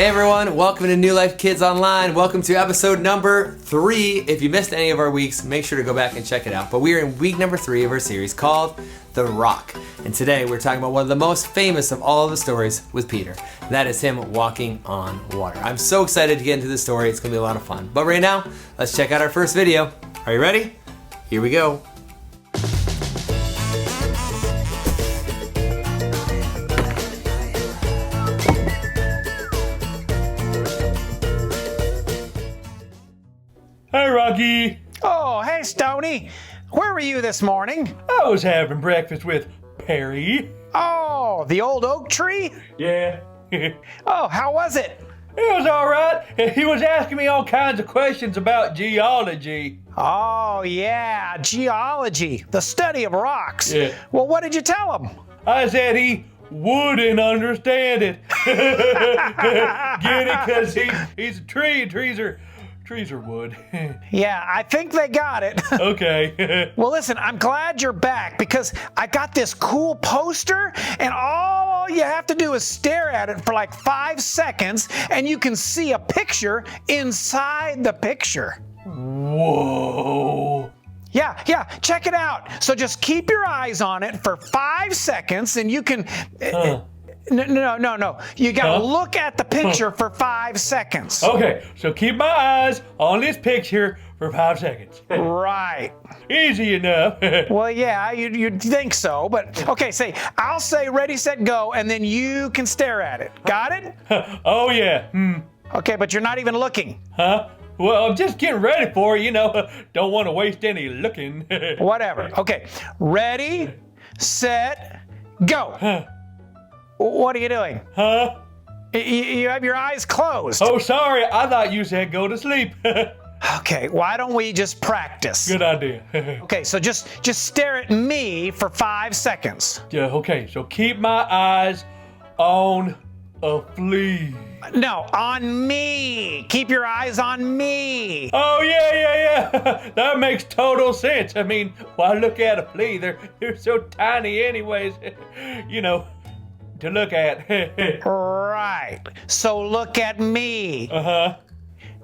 Hey everyone, welcome to New Life Kids Online. Welcome to episode number 3. If you missed any of our weeks, make sure to go back and check it out. But we are in week number 3 of our series called The Rock. And today we're talking about one of the most famous of all of the stories with Peter. That is him walking on water. I'm so excited to get into this story. It's going to be a lot of fun. But right now, let's check out our first video. Are you ready? Here we go. Hi, Rocky. Oh, hey, Stoney. Where were you this morning? I was having breakfast with Perry. Oh, the old oak tree? Yeah. Oh, how was it? It was all right. He was asking me all kinds of questions about geology. Oh, yeah, geology, the study of rocks. Yeah. Well, what did you tell him? I said he wouldn't understand it. Get it? Because he's a tree. Trees are wood. Yeah, I think they got it. Okay. Well, listen, I'm glad you're back because I got this cool poster and all you have to do is stare at it for like 5 seconds and you can see a picture inside the picture. Whoa. Yeah, check it out. So just keep your eyes on it for 5 seconds and you can... No. You gotta look at the picture for 5 seconds. Okay, so keep my eyes on this picture for 5 seconds. Right. Easy enough. Well, yeah, you'd think so, but okay, I'll say ready, set, go, and then you can stare at it. Got it? Oh, yeah. Okay, but you're not even looking. Huh? Well, I'm just getting ready for it, Don't want to waste any looking. Whatever. Okay, ready, set, go. What are you doing? Huh? You have your eyes closed. Oh, sorry. I thought you said go to sleep. Okay, why don't we just practice? Good idea. Okay, so just stare at me for 5 seconds. Yeah, okay, so keep my eyes on a flea. No, on me. Keep your eyes on me. Oh, yeah. That makes total sense. I mean, why look at a flea? They're so tiny anyways. To look at. Right. So look at me. Uh-huh.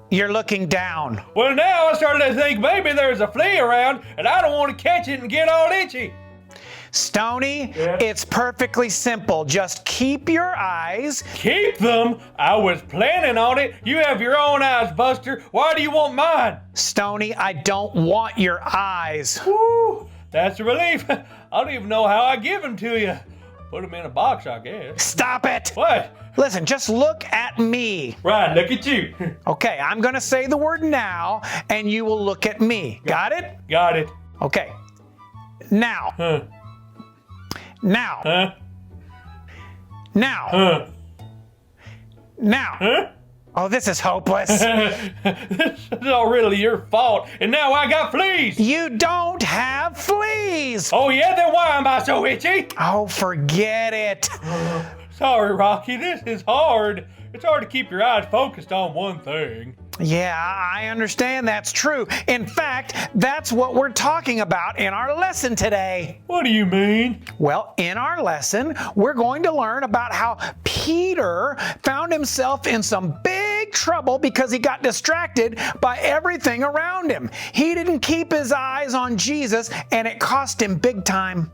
You're looking down. Well, now I started to think maybe there's a flea around and I don't want to catch it and get all itchy. Stoney, Yeah? It's perfectly simple. Just keep your eyes. Keep them? I was planning on it. You have your own eyes, Buster. Why do you want mine? Stoney, I don't want your eyes. Woo, that's a relief. I don't even know how I give them to you. Put them in a box, I guess. Stop it. What? Listen, just look at me. Right, look at you. Okay, I'm going to say the word now, and you will look at me. Got it? Got it. Okay. Now. Huh? Now. Huh? Now. Huh? Now. Huh? Oh, this is hopeless. This is all really your fault, and now I got fleas. You don't have fleas. Oh yeah, then why am I so itchy? Oh, forget it. Sorry, Rocky, this is hard. It's hard to keep your eyes focused on one thing. Yeah, I understand that's true. In fact, that's what we're talking about in our lesson today. What do you mean? Well, in our lesson, we're going to learn about how Peter found himself in some big trouble because he got distracted by everything around him. He didn't keep his eyes on Jesus, and it cost him big time.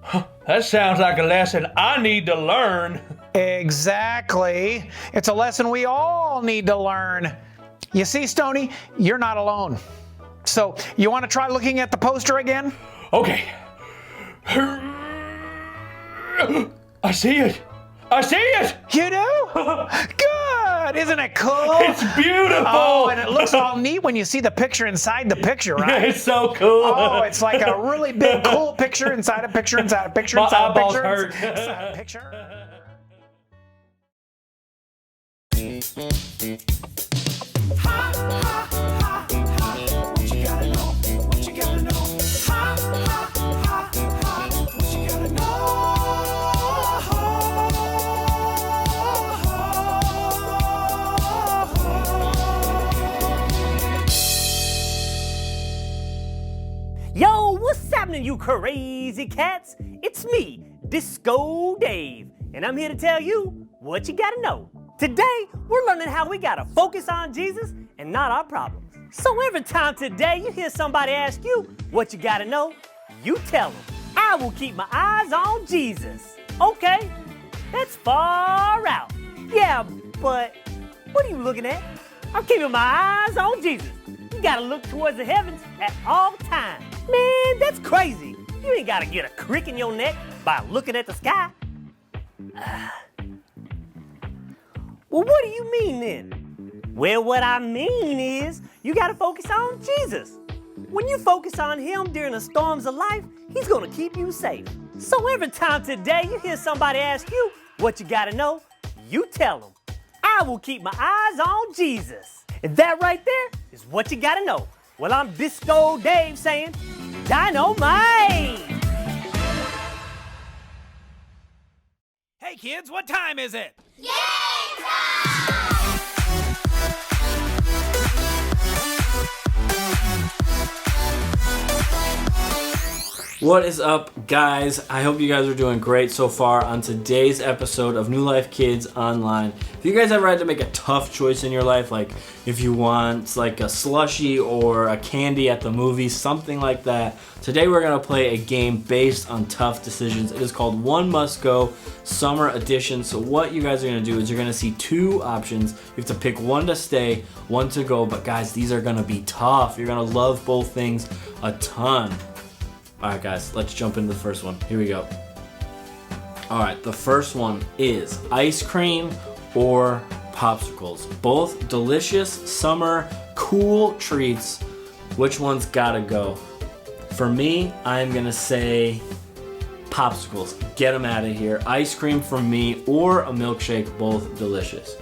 That sounds like a lesson I need to learn. Exactly. It's a lesson we all need to learn. You see, Stoney, you're not alone. So, you want to try looking at the poster again? Okay. I see it. I see it. You do? Good. Isn't it cool? It's beautiful. Oh, and it looks all neat when you see the picture inside the picture, right? It's so cool. Oh, it's like a really big, cool picture inside a picture inside a picture My inside a eyeballs picture hurt. inside a picture. Yo, what's happening, you crazy cats? It's me, Disco Dave, and I'm here to tell you what you gotta know. Today, we're learning how we gotta focus on Jesus and not our problems. So every time today you hear somebody ask you what you gotta know, you tell them, I will keep my eyes on Jesus. Okay, that's far out. Yeah, but what are you looking at? I'm keeping my eyes on Jesus. You gotta look towards the heavens at all times. Man, that's crazy. You ain't gotta get a crick in your neck by looking at the sky. Well, what do you mean then? Well, what I mean is you gotta focus on Jesus. When you focus on Him during the storms of life, He's gonna keep you safe. So every time today you hear somebody ask you what you gotta know, you tell them, I will keep my eyes on Jesus. And that right there is what you gotta know. Well, I'm Disco Dave saying, Dynamite! Hey kids, what time is it? What is up, guys? I hope you guys are doing great so far on today's episode of New Life Kids Online. If you guys ever had to make a tough choice in your life, like if you want like a slushie or a candy at the movies, something like that, today we're going to play a game based on tough decisions. It is called One Must Go Summer Edition. So what you guys are going to do is you're going to see two options. You have to pick one to stay, one to go. But guys, these are going to be tough. You're going to love both things a ton. Alright guys, let's jump into the first one. Here we go. Alright, the first one is ice cream or popsicles. Both delicious summer cool treats. Which one's gotta go? For me, I'm gonna say popsicles. Get them out of here. Ice cream from me or a milkshake, both delicious.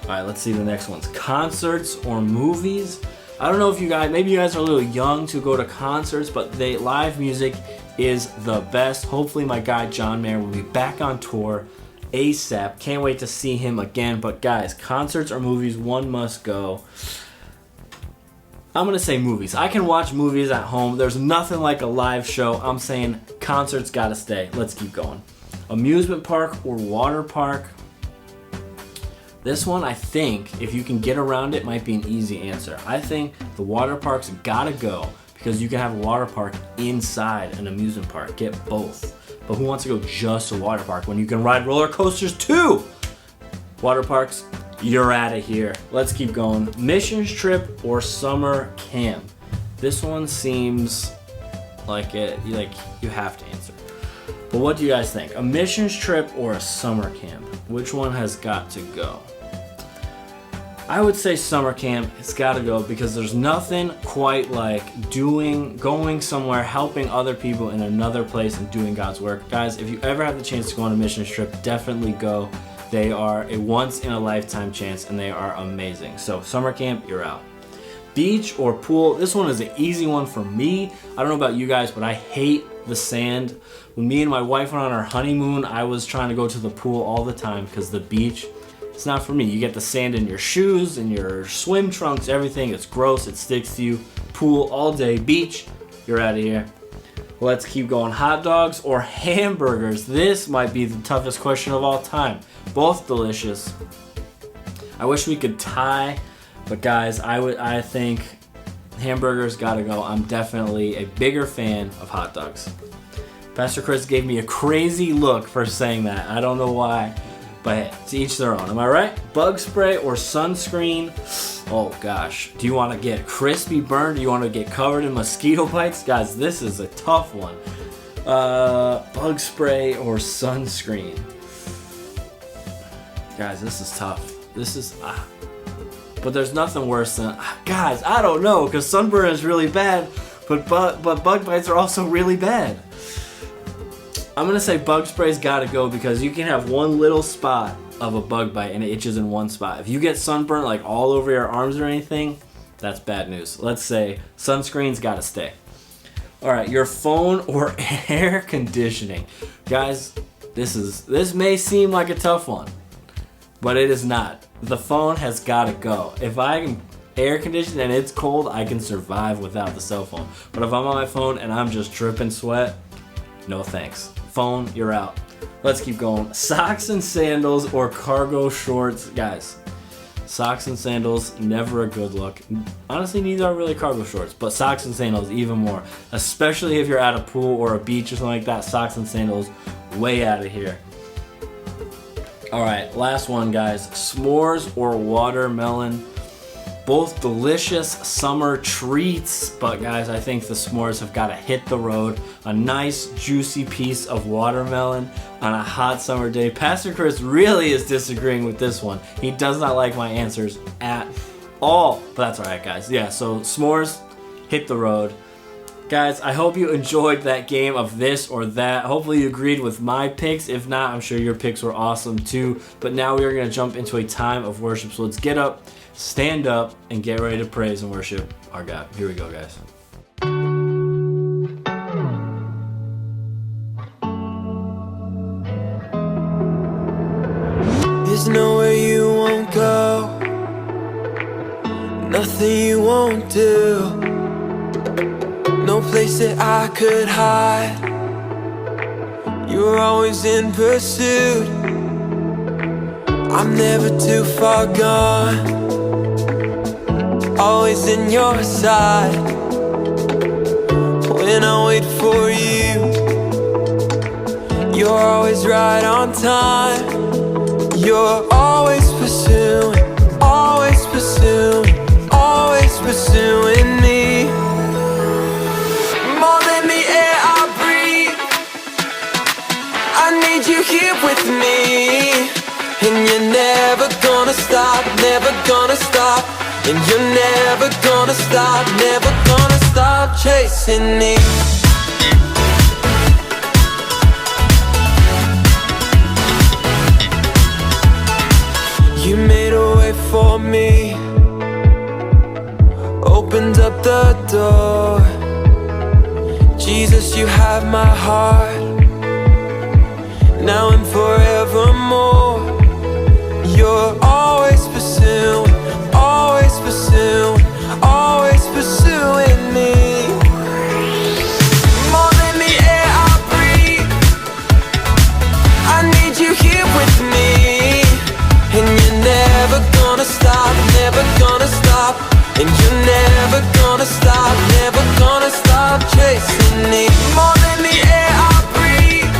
Alright, let's see the next ones. Concerts or movies? I don't know if you guys, maybe you guys are a little young to go to concerts, but live music is the best. Hopefully my guy John Mayer will be back on tour ASAP. Can't wait to see him again. But guys, concerts or movies, one must go. I'm going to say movies. I can watch movies at home. There's nothing like a live show. I'm saying concerts gotta stay. Let's keep going. Amusement park or water park? This one, I think, if you can get around it, might be an easy answer. I think the water parks gotta go because you can have a water park inside an amusement park. Get both. But who wants to go just to a water park when you can ride roller coasters too? Water parks, you're out of here. Let's keep going. Missions trip or summer camp? This one seems like you have to answer. But what do you guys think? A missions trip or a summer camp? Which one has got to go? I would say summer camp. It's got to go because there's nothing quite like going somewhere, helping other people in another place and doing God's work. Guys, if you ever have the chance to go on a mission trip, definitely go. They are a once in a lifetime chance and they are amazing. So summer camp, you're out. Beach or pool? This one is an easy one for me. I don't know about you guys, but I hate the sand. When me and my wife went on our honeymoon, I was trying to go to the pool all the time because the beach, it's not for me. You get the sand in your shoes, in your swim trunks, everything. It's gross, it sticks to you. Pool all day, beach, you're out of here. Let's keep going. Hot dogs or hamburgers? This might be the toughest question of all time. Both delicious. I wish we could tie, but guys, I think hamburgers gotta go. I'm definitely a bigger fan of hot dogs. Pastor Chris gave me a crazy look for saying that. I don't know why, but to each their own. Am I right? Bug spray or sunscreen? Oh gosh. Do you want to get crispy burned? Do you want to get covered in mosquito bites? Guys, this is a tough one. Bug spray or sunscreen? Guys, this is tough. This is... But there's nothing worse than... Guys, I don't know, because sunburn is really bad, but bug bites are also really bad. I'm going to say bug spray's got to go because you can have one little spot of a bug bite and it itches in one spot. If you get sunburn like all over your arms or anything, that's bad news. Let's say sunscreen's got to stay. All right, your phone or air conditioning. Guys, this may seem like a tough one, but it is not. The phone has got to go. If I can air condition and it's cold, I can survive without the cell phone. But if I'm on my phone and I'm just dripping sweat, no thanks. Phone, you're out. Let's keep going. Socks and sandals or cargo shorts. Guys, socks and sandals, never a good look. Honestly, neither are really cargo shorts, but socks and sandals even more. Especially if you're at a pool or a beach or something like that. Socks and sandals, way out of here. All right, last one, guys. S'mores or watermelon. Both delicious summer treats, but guys, I think the s'mores have got to hit the road. A nice, juicy piece of watermelon on a hot summer day. Pastor Chris really is disagreeing with this one. He does not like my answers at all, but that's all right, guys. Yeah, so s'mores, hit the road. Guys, I hope you enjoyed that game of this or that. Hopefully you agreed with my picks. If not, I'm sure your picks were awesome too. But now we are going to jump into a time of worship. So let's get up, stand up, and get ready to praise and worship our God. Here we go, guys. There's nowhere you won't go, nothing you won't do, no place that I could hide. You're always in pursuit, I'm never too far gone, always in your side. When I wait for you, you're always right on time. You're always pursuing, always pursuing, always pursuing me. More than the air I breathe, I need you here with me. And you're never gonna stop, never gonna stop. And you're never gonna stop, never gonna stop chasing me. You made a way for me, opened up the door. Jesus, you have my heart, now and forevermore. You're always pursuing, always pursuing, always pursuing me. More than the air I breathe, I need you here with me. And you're never gonna stop, never gonna stop. And you're never gonna stop, never gonna stop chasing me. More than the air I breathe,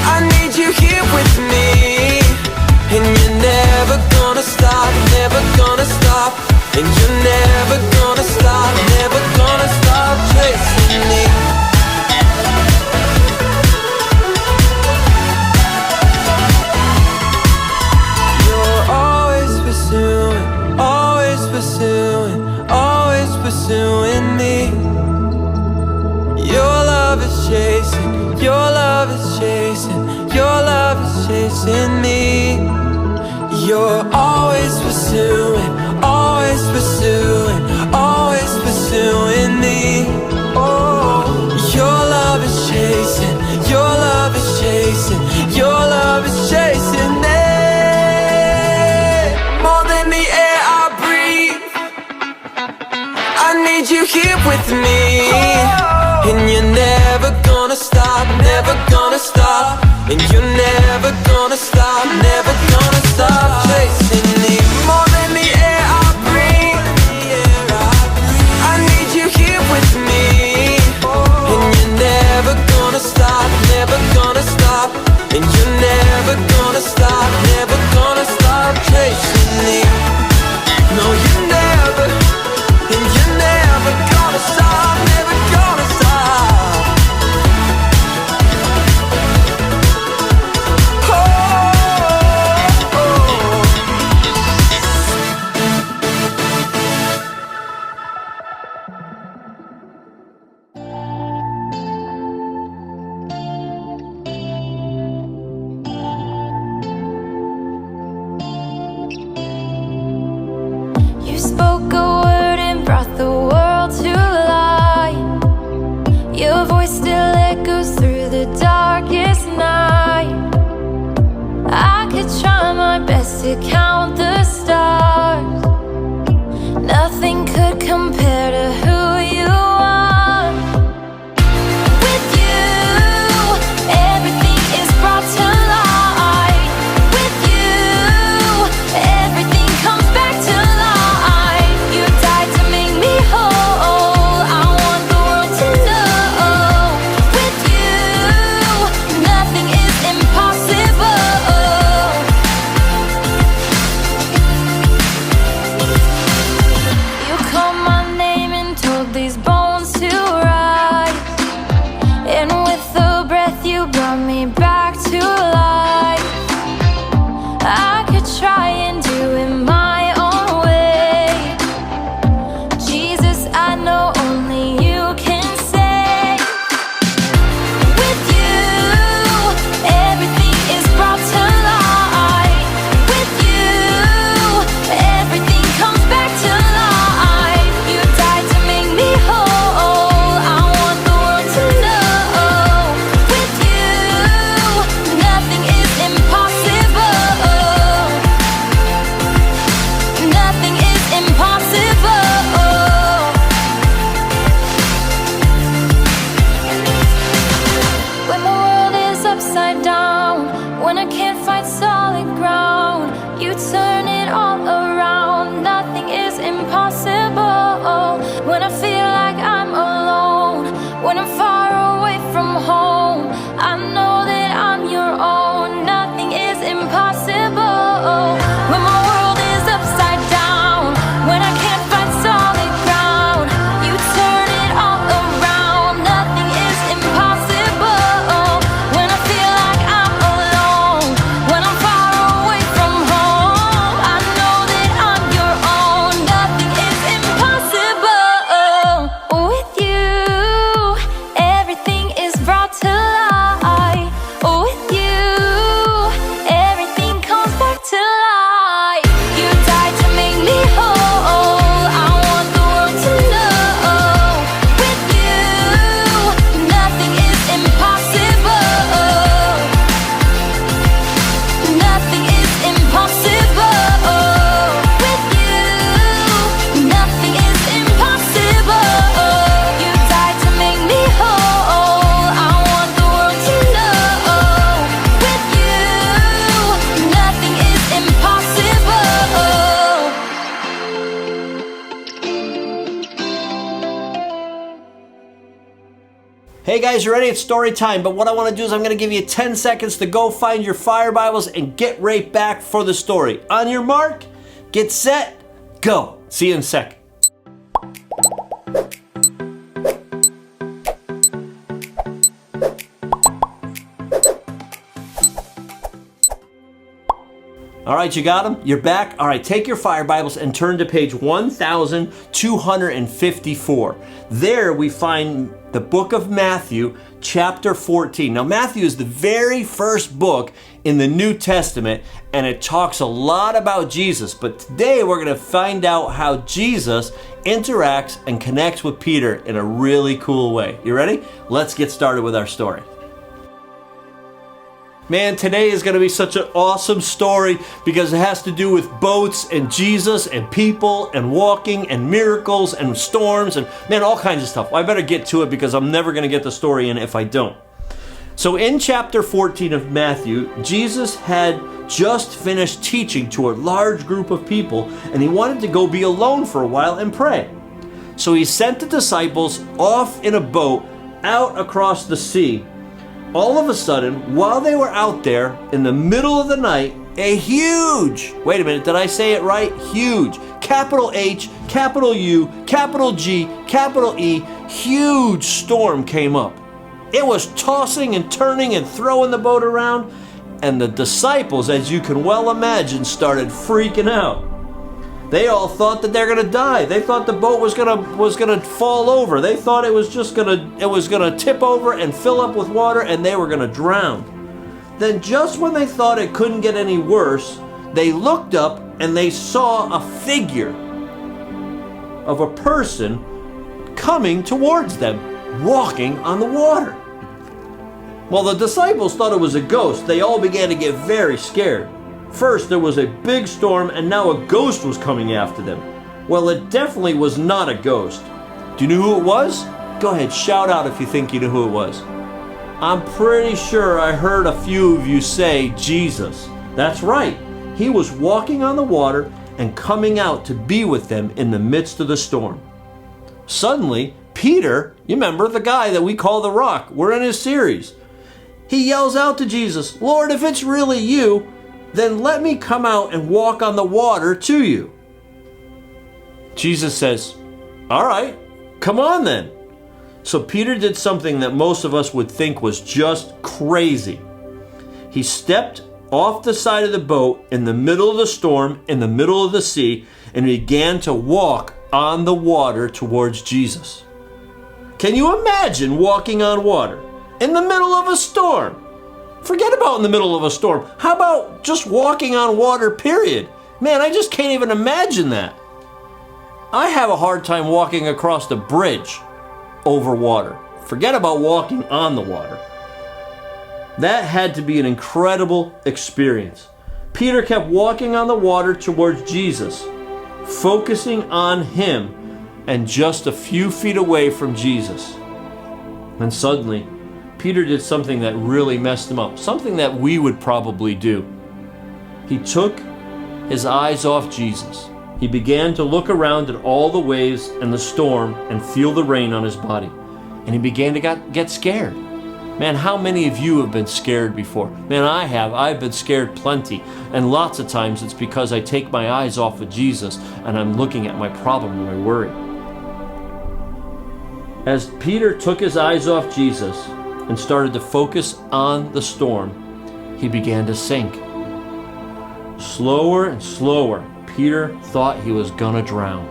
I need you here with me. And you're never gonna stop, never gonna stop. And you're never gonna stop, never gonna stop chasing me. Always pursuing me. Your love is chasing, your love is chasing, your love is chasing me. You're always pursuing, always pursuing, always pursuing me. Oh, your love is chasing, your love is chasing, your love is chasing me. More than the air I breathe, I need you here with me. And you're never gonna stop, never gonna stop. And you're never gonna stop, never gonna stop chasing me. More than the air I breathe, I need you here with me. And you're never gonna stop, never gonna stop. And you're never gonna stop, never gonna stop chasing me. No, you never, and you're never gonna stop, never gonna stop. You spoke a word and brought the world to light. Your voice still echoes through the darkest night. I could try my best to count the stars. Nothing could compare to who you are. With you, everything Hey guys, you ready? It's story time, but what I want to do is I'm going to give you 10 seconds to go find your fire Bibles and get right back for the story. On your mark, get set, go. See you in a sec. All right, you got them? You're back? All right, take your fire Bibles and turn to page 1254. There we find the book of Matthew, chapter 14. Now, Matthew is the very first book in the New Testament, and it talks a lot about Jesus. But today we're going to find out how Jesus interacts and connects with Peter in a really cool way. You ready? Let's get started with our story. Man, today is going to be such an awesome story because it has to do with boats and Jesus and people and walking and miracles and storms and, man, all kinds of stuff. Well, I better get to it because I'm never going to get the story in if I don't. So in chapter 14 of Matthew, Jesus had just finished teaching to a large group of people, and he wanted to go be alone for a while and pray. So he sent the disciples off in a boat out across the sea. All of a sudden, while they were out there in the middle of the night, a huge, wait a minute, did I say it right? Huge, capital H, capital U, capital G, capital E, huge storm came up. It was tossing and turning and throwing the boat around, and the disciples, as you can well imagine, started freaking out. They all thought that they're gonna die. They thought the boat was gonna fall over. They thought it was gonna tip over and fill up with water, and they were gonna drown. Then just when they thought it couldn't get any worse, they looked up and they saw a figure of a person coming towards them, walking on the water. Well, the disciples thought it was a ghost. They all began to get very scared. First, there was a big storm, and now a ghost was coming after them. Well, it definitely was not a ghost. Do you know who it was? Go ahead, shout out if you think you know who it was. I'm pretty sure I heard a few of you say Jesus. That's right. He was walking on the water and coming out to be with them in the midst of the storm. Suddenly, Peter, you remember the guy that we call the Rock, we're in his series. He yells out to Jesus, "Lord, if it's really you, then let me come out and walk on the water to you." Jesus says, "All right, come on then." So Peter did something that most of us would think was just crazy. He stepped off the side of the boat in the middle of the storm, in the middle of the sea, and began to walk on the water towards Jesus. Can you imagine walking on water in the middle of a storm? Forget about in the middle of a storm. How about just walking on water, period? Man, I just can't even imagine that. I have a hard time walking across the bridge over water. Forget about walking on the water. That had to be an incredible experience. Peter kept walking on the water towards Jesus, focusing on him and just a few feet away from Jesus. And suddenly, Peter did something that really messed him up, something that we would probably do. He took his eyes off Jesus. He began to look around at all the waves and the storm and feel the rain on his body. And he began to get scared. Man, how many of you have been scared before? Man, I have. I've been scared plenty. And lots of times it's because I take my eyes off of Jesus and I'm looking at my problem and my worry. As Peter took his eyes off Jesus and started to focus on the storm, he began to sink. Slower and slower, Peter thought he was gonna drown.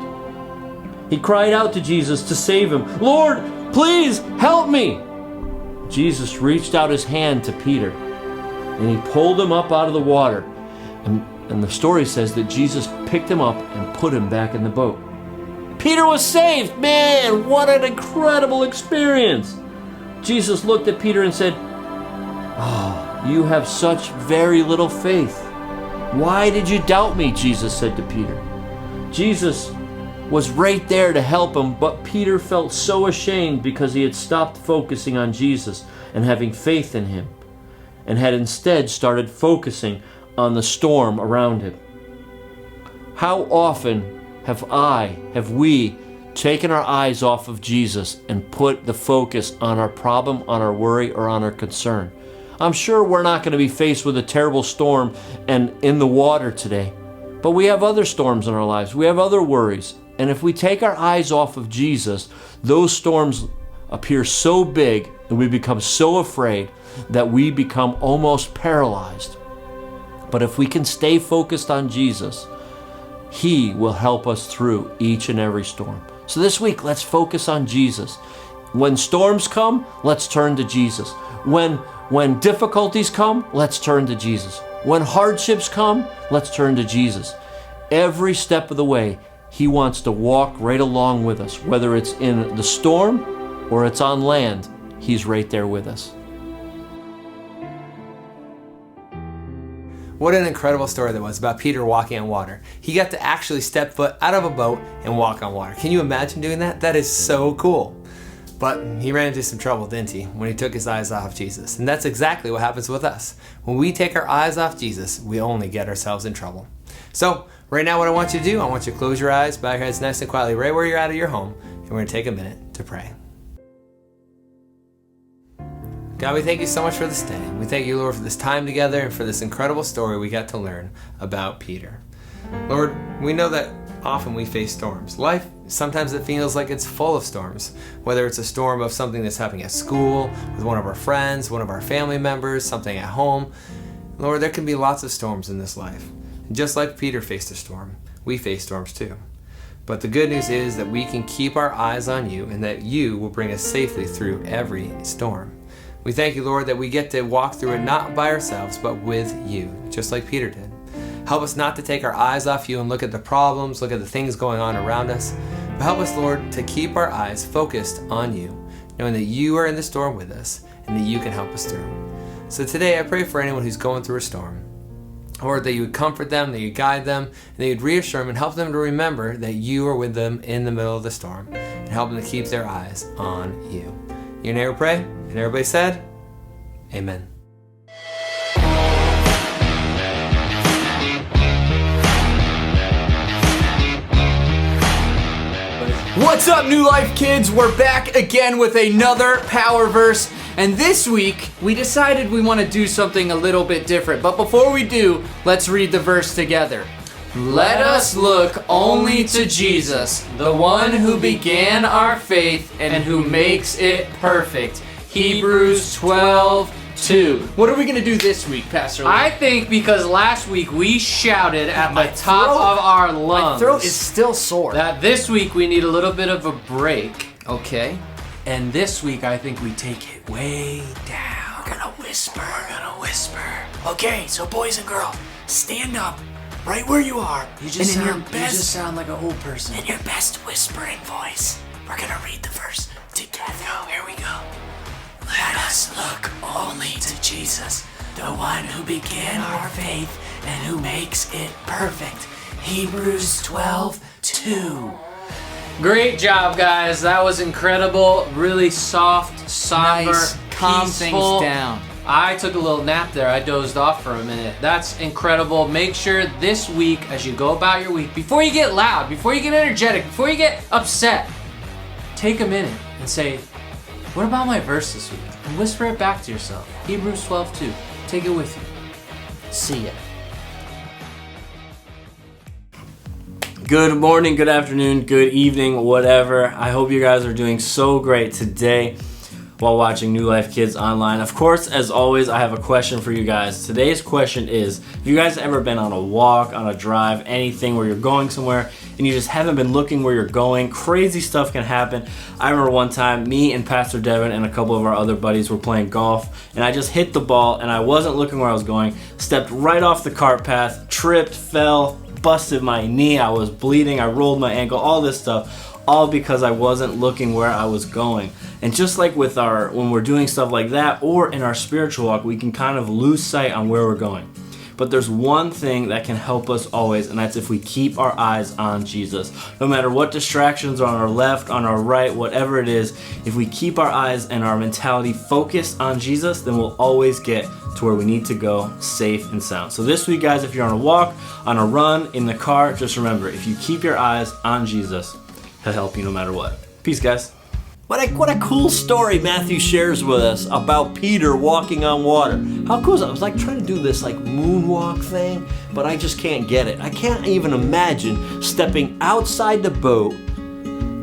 He cried out to Jesus to save him. "Lord, please help me!" Jesus reached out his hand to Peter and he pulled him up out of the water. And the story says that Jesus picked him up and put him back in the boat. Peter was saved. Man, what an incredible experience. Jesus looked at Peter and said, "Oh, you have such very little faith. Why did you doubt me?" Jesus said to Peter. Jesus was right there to help him, but Peter felt so ashamed because he had stopped focusing on Jesus and having faith in him, and had instead started focusing on the storm around him. How often have we taken our eyes off of Jesus and put the focus on our problem, on our worry, or on our concern. I'm sure we're not going to be faced with a terrible storm and in the water today, but we have other storms in our lives. We have other worries. And if we take our eyes off of Jesus, those storms appear so big and we become so afraid that we become almost paralyzed. But if we can stay focused on Jesus, He will help us through each and every storm. So this week, let's focus on Jesus. When storms come, let's turn to Jesus. When difficulties come, let's turn to Jesus. When hardships come, let's turn to Jesus. Every step of the way, He wants to walk right along with us. Whether it's in the storm or it's on land, He's right there with us. What an incredible story that was about Peter walking on water. He got to actually step foot out of a boat and walk on water. Can you imagine doing that? That is so cool. But he ran into some trouble, didn't he, when he took his eyes off Jesus? And that's exactly what happens with us. When we take our eyes off Jesus, we only get ourselves in trouble. So right now what I want you to do, I want you to close your eyes, bow your heads nice and quietly right where you're at your home, and we're going to take a minute to pray. God, we thank you so much for this day. We thank you, Lord, for this time together and for this incredible story we got to learn about Peter. Lord, we know that often we face storms. Life, sometimes it feels like it's full of storms, whether it's a storm of something that's happening at school, with one of our friends, one of our family members, something at home. Lord, there can be lots of storms in this life. And just like Peter faced a storm, we face storms too. But the good news is that we can keep our eyes on you and that you will bring us safely through every storm. We thank you, Lord, that we get to walk through it not by ourselves, but with you, just like Peter did. Help us not to take our eyes off you and look at the problems, look at the things going on around us. But help us, Lord, to keep our eyes focused on you, knowing that you are in the storm with us and that you can help us through. So today I pray for anyone who's going through a storm. Lord, that you would comfort them, that you guide them, and that you'd reassure them and help them to remember that you are with them in the middle of the storm and help them to keep their eyes on you. Your name we pray, and everybody said, Amen. What's up, New Life kids? We're back again with another Power Verse, and this week we decided we want to do something a little bit different. But before we do, let's read the verse together. Let us look only to Jesus, the one who began our faith and who makes it perfect. Hebrews 12:2. What are we going to do this week, Pastor Lee? I think because last week we shouted at the top of our lungs. My throat is still sore. That this week we need a little bit of a break. Okay. And this week I think we take it way down. We're gonna whisper. Okay, so boys and girls, stand up right where you are. You just and sound like an old person. in your best whispering voice, we're gonna read the verse together. Here we go. Let us look only to Jesus, the one who began our faith and who makes it perfect. Hebrews 12:2. Great job, guys. That was incredible. Really soft, somber, Nice. Calm peaceful. things down. I took a little nap there. I dozed off for a minute. That's incredible. Make sure this week, as you go about your week, before you get loud, before you get energetic, before you get upset, take a minute and say, what about my verse this week? And whisper it back to yourself. Hebrews 12:2. Take it with you. See ya. Good morning, good afternoon, good evening, whatever. I hope you guys are doing so great today while watching New Life Kids online. Of course, as always, I have a question for you guys. Today's question is, have you guys ever been on a walk, on a drive, anything where you're going somewhere and you just haven't been looking where you're going? Crazy stuff can happen. I remember one time, me and Pastor Devin and a couple of our other buddies were playing golf, and I just hit the ball and I wasn't looking where I was going, stepped right off the cart path, tripped, fell, busted my knee, I was bleeding, I rolled my ankle, all this stuff, all because I wasn't looking where I was going. And just like with when we're doing stuff like that, or in our spiritual walk, we can kind of lose sight on where we're going. But there's one thing that can help us always, and that's if we keep our eyes on Jesus. No matter what distractions are on our left, on our right, whatever it is, if we keep our eyes and our mentality focused on Jesus, then we'll always get to where we need to go, safe and sound. So this week, guys, if you're on a walk, on a run, in the car, just remember, if you keep your eyes on Jesus, He'll help you no matter what. Peace, guys. What a cool story Matthew shares with us about Peter walking on water. How cool is that? I was like trying to do this like moonwalk thing, but I just can't get it. I can't even imagine stepping outside the boat,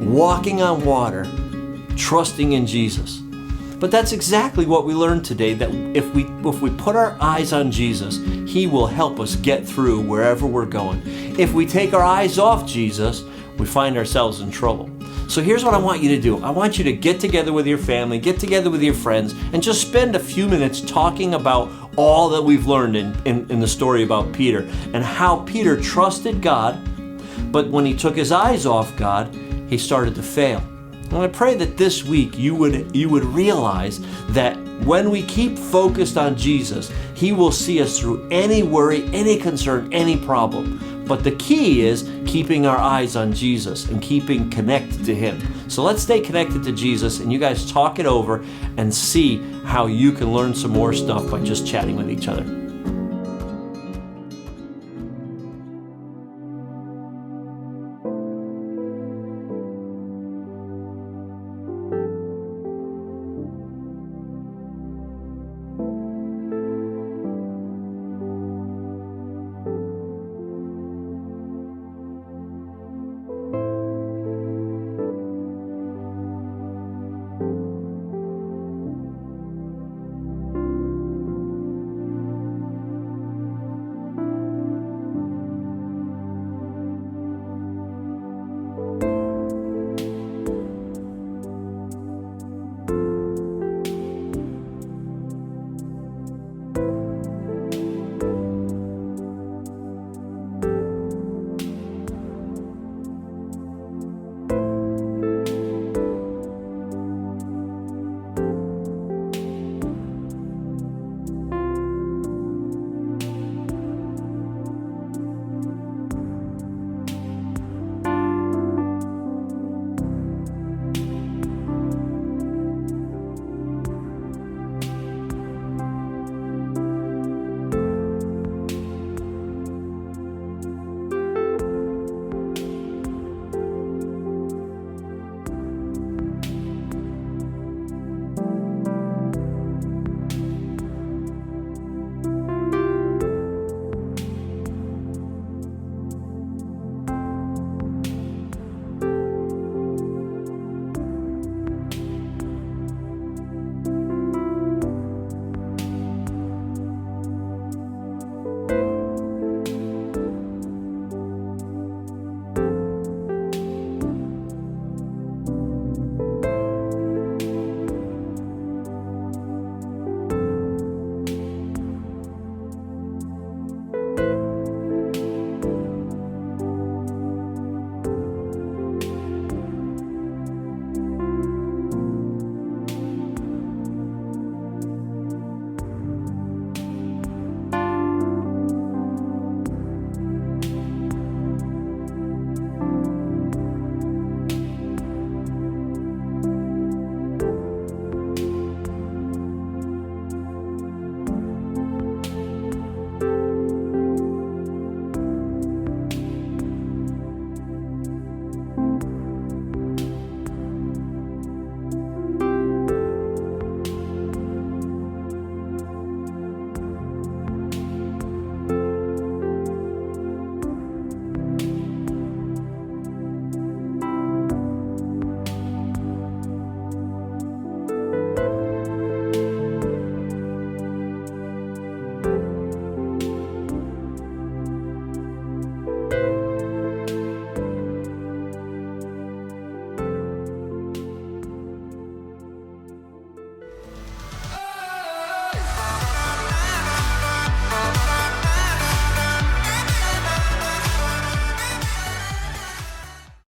walking on water, trusting in Jesus. But that's exactly what we learned today, that if we put our eyes on Jesus, He will help us get through wherever we're going. If we take our eyes off Jesus, we find ourselves in trouble. So here's what I want you to do. I want you to get together with your family, get together with your friends, and just spend a few minutes talking about all that we've learned in the story about Peter and how Peter trusted God, but when he took his eyes off God, he started to fail. And I pray that this week you would realize that when we keep focused on Jesus, He will see us through any worry, any concern, any problem. But the key is keeping our eyes on Jesus and keeping connected to Him. So let's stay connected to Jesus, and you guys talk it over and see how you can learn some more stuff by just chatting with each other.